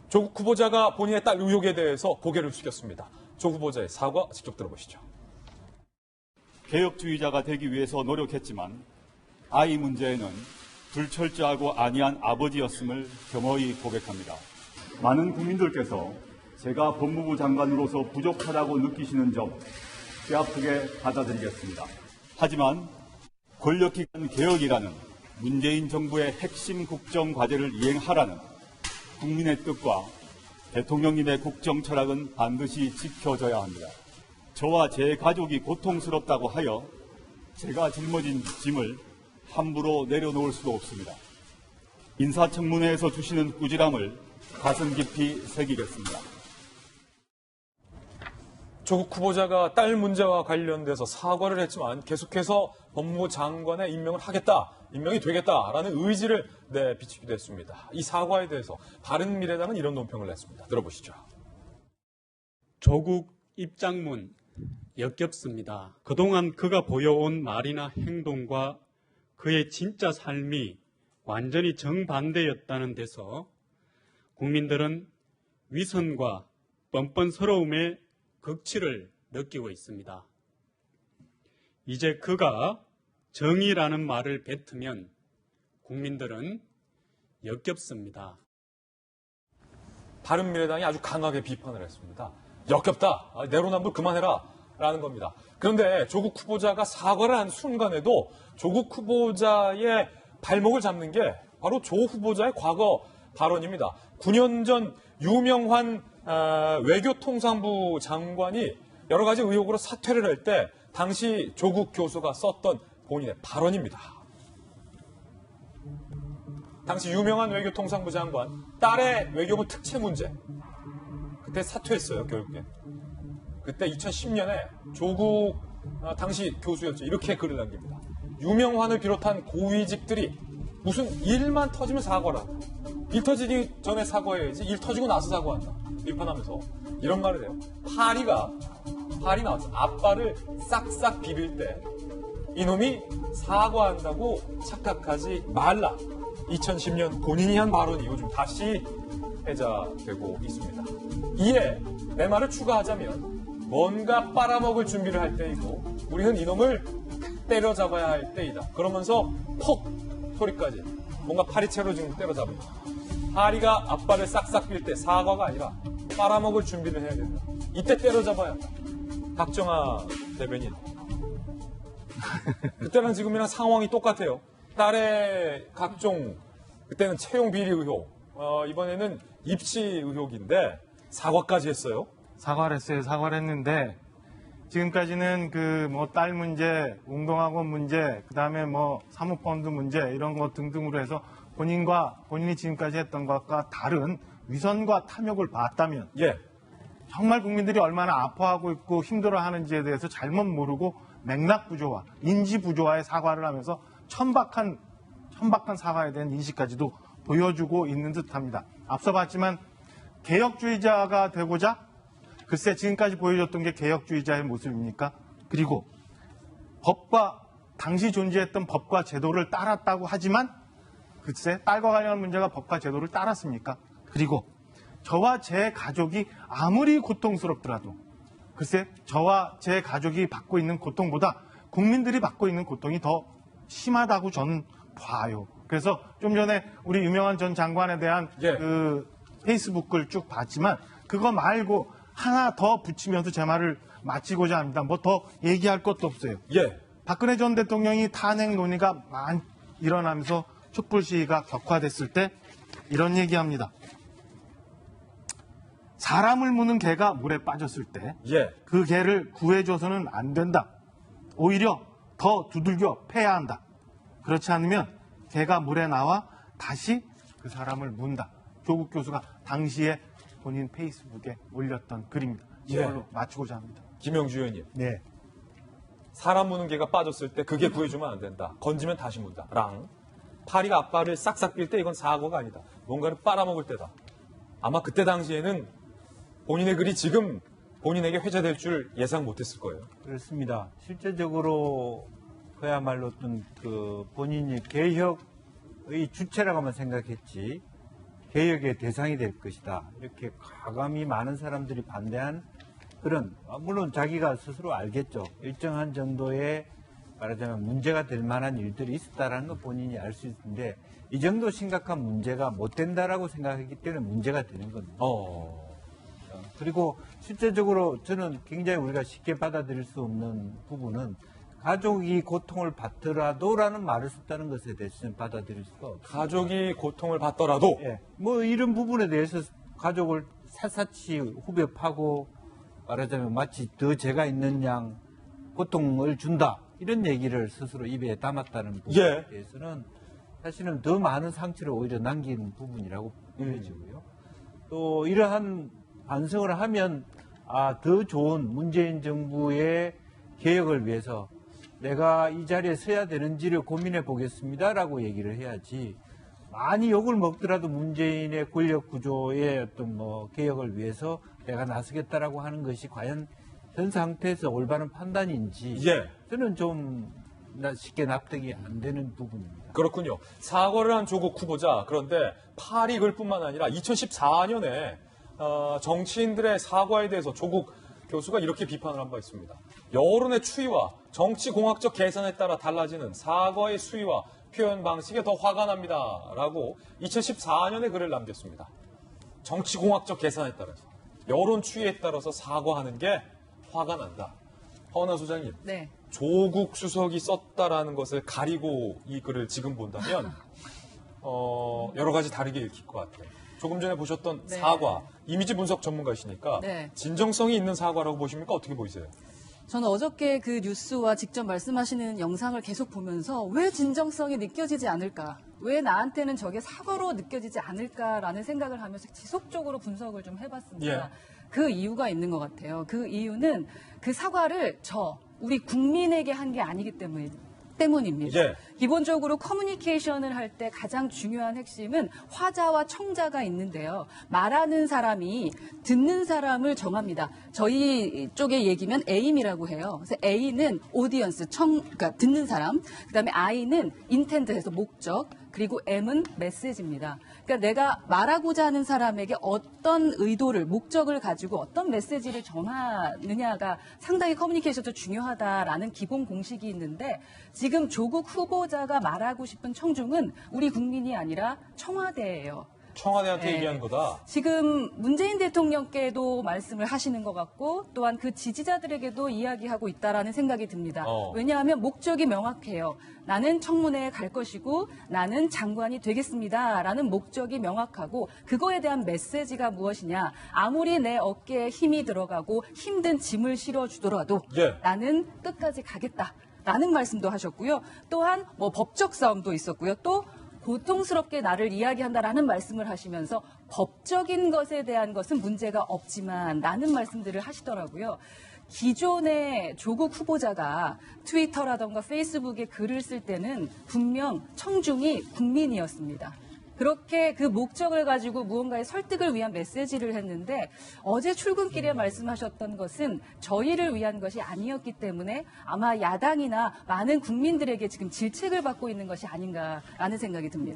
조국 후보자가 본인의 딸 의혹에 대해서 고개를 숙였습니다. 조 후보자의 사과 직접 들어보시죠. 개혁주의자가 되기 위해서 노력했지만 아이 문제에는 불철저하고 안이한 아버지였음을 겸허히 고백합니다. 많은 국민들께서 제가 법무부 장관으로서 부족하다고 느끼시는 점 뼈아프게 받아들이겠습니다. 하지만 권력기관 개혁이라는 문재인 정부의 핵심 국정 과제를 이행하라는 국민의 뜻과 대통령님의 국정 철학은 반드시 지켜져야 합니다. 저와 제 가족이 고통스럽다고 하여 제가 짊어진 짐을 함부로 내려놓을 수도 없습니다. 인사청문회에서 주시는 꾸지람을 가슴 깊이 새기겠습니다. 조국 후보자가 딸 문제와 관련돼서 사과를 했지만 계속해서 법무부 장관의 임명을 하겠다, 임명이 되겠다라는 의지를 비추기도 했습니다. 이 사과에 대해서 바른미래당은 이런 논평을 냈습니다. 들어보시죠. 조국 입장문 역겹습니다. 그동안 그가 보여온 말이나 행동과 그의 진짜 삶이 완전히 정반대였다는 데서 국민들은 위선과 뻔뻔스러움의 극치를 느끼고 있습니다. 이제 그가 정의라는 말을 뱉으면 국민들은 역겹습니다. 바른미래당이 아주 강하게 비판을 했습니다. 역겹다, 내로남불 그만해라 라는 겁니다. 그런데 조국 후보자가 사과를 한 순간에도 조국 후보자의 발목을 잡는 게 바로 조 후보자의 과거 발언입니다. 9년 전 유명한 외교통상부 장관이 여러 가지 의혹으로 사퇴를 할 때 당시 조국 교수가 썼던 본인의 발언입니다. 당시 유명한 외교통상부 장관 딸의 외교부 특채 문제, 그때 사퇴했어요. 결국엔 그때 2010년에 조국 당시 교수였죠. 이렇게 글을 남깁니다. 유명환을 비롯한 고위직들이 무슨 일만 터지면 사과라, 일 터지기 전에 사과해야지 일 터지고 나서 사과한다 비판하면서 이런 말을 해요. 팔이 나왔어. 앞발을 싹싹 비빌 때 이놈이 사과한다고 착각하지 말라. 2010년 본인이 한 발언이 요즘 다시 회자되고 있습니다. 이에 내 말을 추가하자면 뭔가 빨아먹을 준비를 할 때이고 우리는 이놈을 때려잡아야 할 때이다. 그러면서 퍽 소리까지 뭔가 파리채로 지금 때려잡는다. 파리가 앞발을 싹싹 빌 때 사과가 아니라 빨아먹을 준비를 해야 된다. 이때 때려잡아야 한다. 박정아 대변인. 그때랑 지금이랑 상황이 똑같아요. 딸의 각종, 그때는 채용 비리 의혹, 이번에는 입시 의혹인데 사과까지 했어요. 사과를 했어요. 사과를 했는데 지금까지는 딸 문제, 운동학원 문제, 그다음에 사모펀드 문제 이런 것 등등으로 해서 본인이 지금까지 했던 것과 다른 위선과 탐욕을 봤다면 정말 국민들이 얼마나 아파하고 있고 힘들어하는지에 대해서 잘못 모르고 맥락 부조화, 인지 부조화의 사과를 하면서 천박한 사과에 대한 인식까지도 보여주고 있는 듯합니다. 앞서 봤지만 개혁주의자가 되고자 글쎄 지금까지 보여줬던 게 개혁주의자의 모습입니까? 그리고 당시 존재했던 법과 제도를 따랐다고 하지만 글쎄 딸과 관련한 문제가 법과 제도를 따랐습니까? 그리고 저와 제 가족이 아무리 고통스럽더라도 글쎄 저와 제 가족이 받고 있는 고통보다 국민들이 받고 있는 고통이 더 심하다고 저는 봐요. 그래서 좀 전에 우리 유명한 전 장관에 대한 페이스북 글 쭉 봤지만 그거 말고 하나 더 붙이면서 제 말을 마치고자 합니다. 더 얘기할 것도 없어요. 박근혜 전 대통령이 탄핵 논의가 일어나면서 촛불 시위가 격화됐을 때 이런 얘기합니다. 사람을 무는 개가 물에 빠졌을 때 그 개를 구해줘서는 안 된다. 오히려 더 두들겨 패야 한다. 그렇지 않으면 개가 물에 나와 다시 그 사람을 문다. 조국 교수가 당시에 본인 페이스북에 올렸던 글입니다. 이걸로 마치고자 합니다. 김영주 의원님. 네. 사람 무는 개가 빠졌을 때 그게 구해주면 안 된다. 건지면 다시 문다. 파리가 앞발을 싹싹 빌 때 이건 사과가 아니다. 뭔가를 빨아먹을 때다. 아마 그때 당시에는 본인의 글이 지금 본인에게 회자될 줄 예상 못했을 거예요. 그렇습니다. 실제적으로 그야말로 어떤 본인이 개혁의 주체라고만 생각했지 개혁의 대상이 될 것이다. 이렇게 과감히 많은 사람들이 반대한 그런, 물론 자기가 스스로 알겠죠. 일정한 정도의 말하자면 문제가 될 만한 일들이 있었다라는 건 본인이 알 수 있는데 이 정도 심각한 문제가 못 된다라고 생각했기 때문에 문제가 되는 겁니다. 그리고 실제적으로 저는 굉장히 우리가 쉽게 받아들일 수 없는 부분은 가족이 고통을 받더라도라는 말을 썼다는 것에 대해서는 받아들일 수가 없어요. 가족이 고통을 받더라도 예. 뭐 이런 부분에 대해서 가족을 샅샅이 후벼 파고 말하자면 마치 더 죄가 있는 양 고통을 준다. 이런 얘기를 스스로 입에 담았다는 부분에 예. 대해서는 사실은 더 많은 상처를 오히려 남긴 부분이라고 보여지고요. 또 이러한 반성을 하면 더 좋은 문재인 정부의 개혁을 위해서 내가 이 자리에 서야 되는지를 고민해 보겠습니다라고 얘기를 해야지 많이 욕을 먹더라도 문재인의 권력 구조의 어떤 개혁을 위해서 내가 나서겠다라고 하는 것이 과연 현 상태에서 올바른 판단인지 예. 저는 좀 쉽게 납득이 안 되는 부분입니다. 그렇군요. 사과를 한 조국 후보자. 그런데 파리글 뿐만 아니라 2014년에 정치인들의 사과에 대해서 조국 교수가 이렇게 비판을 한 바 있습니다. 여론의 추이와 정치공학적 계산에 따라 달라지는 사과의 수위와 표현 방식에 더 화가 납니다. 라고 2014년에 글을 남겼습니다. 정치공학적 계산에 따라서 여론 추이에 따라서 사과하는 게 화가 난다. 허은하 소장님. 네. 조국 수석이 썼다라는 것을 가리고 이 글을 지금 본다면 여러 가지 다르게 읽힐 것 같아요. 조금 전에 보셨던 네. 사과, 이미지 분석 전문가이시니까 네. 진정성이 있는 사과라고 보십니까? 어떻게 보이세요? 저는 어저께 그 뉴스와 직접 말씀하시는 영상을 계속 보면서 왜 진정성이 느껴지지 않을까? 왜 나한테는 저게 사과로 느껴지지 않을까라는 생각을 하면서 지속적으로 분석을 좀 해봤습니다. 예. 그 이유가 있는 것 같아요. 그 이유는 그 사과를 우리 국민에게 한 게 아니기 때문입니다. 예. 기본적으로 커뮤니케이션을 할 때 가장 중요한 핵심은 화자와 청자가 있는데요. 말하는 사람이 듣는 사람을 정합니다. 저희 쪽의 얘기면 A임이라고 해요. 그래서 A는 오디언스, 그러니까 듣는 사람. 그다음에 I는 인텐트해서 목적. 그리고 M은 메시지입니다. 그러니까 내가 말하고자 하는 사람에게 어떤 의도를, 목적을 가지고 어떤 메시지를 전하느냐가 상당히 커뮤니케이션도 중요하다라는 기본 공식이 있는데 지금 조국 후보자가 말하고 싶은 청중은 우리 국민이 아니라 청와대예요. 청와대한테 네. 얘기한 거다. 지금 문재인 대통령께도 말씀을 하시는 것 같고 또한 그 지지자들에게도 이야기하고 있다라는 생각이 듭니다. 왜냐하면 목적이 명확해요. 나는 청문회에 갈 것이고 나는 장관이 되겠습니다라는 목적이 명확하고 그거에 대한 메시지가 무엇이냐. 아무리 내 어깨에 힘이 들어가고 힘든 짐을 실어주더라도 예. 나는 끝까지 가겠다라는 말씀도 하셨고요. 또한 법적 싸움도 있었고요. 또 고통스럽게 나를 이야기한다라는 말씀을 하시면서 법적인 것에 대한 것은 문제가 없지만 라는 말씀들을 하시더라고요. 기존의 조국 후보자가 트위터라던가 페이스북에 글을 쓸 때는 분명 청중이 국민이었습니다. 그렇게 그 목적을 가지고 무언가의 설득을 위한 메시지를 했는데 어제 출근길에 말씀하셨던 것은 저희를 위한 것이 아니었기 때문에 아마 야당이나 많은 국민들에게 지금 질책을 받고 있는 것이 아닌가라는 생각이 듭니다.